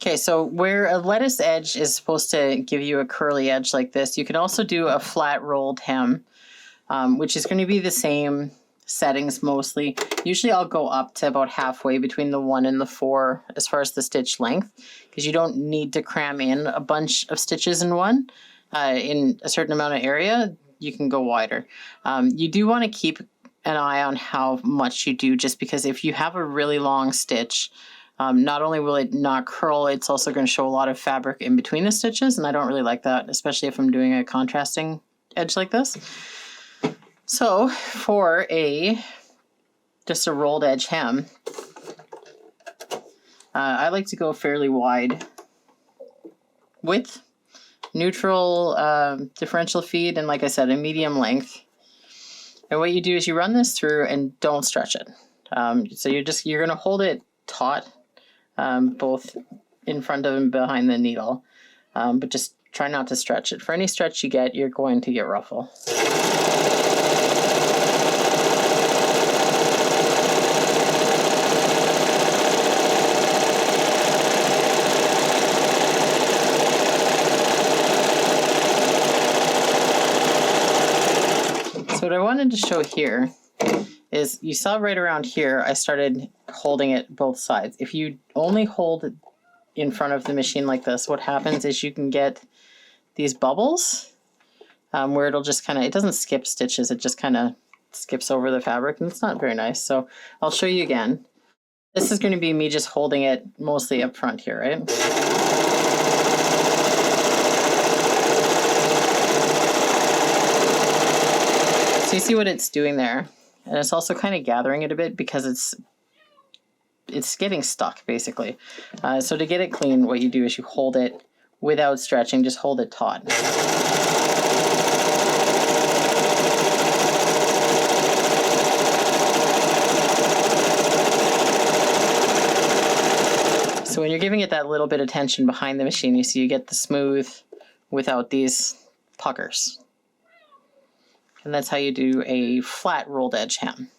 Okay, so where a lettuce edge is supposed to give you a curly edge like this, you can also do a flat rolled hem, which is going to be the same settings mostly. Usually I'll go up to about halfway between the 1 and the 4 as far as the stitch length, because you don't need to cram in a bunch of stitches in one. In a certain amount of area, you can go wider. You do want to keep an eye on how much you do, just because if you have a really long stitch, not only will it not curl, it's also going to show a lot of fabric in between the stitches, and I don't really like that, especially if I'm doing a contrasting edge like this. So for just a rolled edge hem, I like to go fairly wide width, neutral differential feed, and like I said, a medium length. And what you do is you run this through and don't stretch it. So you're going to hold it taut, both in front of and behind the needle, but just try not to stretch it. For any stretch you get, you're going to get ruffle. So what I wanted to show here is, you saw right around here, I started holding it both sides. If you only hold it in front of the machine like this, what happens is you can get these bubbles where it'll just kind of, it doesn't skip stitches, it just kind of skips over the fabric, and it's not very nice. So I'll show you again. This is going to be me just holding it mostly up front here, right? So you see what it's doing there, and it's also kind of gathering it a bit because it's getting stuck basically. So to get it clean, what you do is you hold it without stretching, just hold it taut. So when you're giving it that little bit of tension behind the machine, you see you get the smooth without these puckers. And that's how you do a flat rolled edge hem.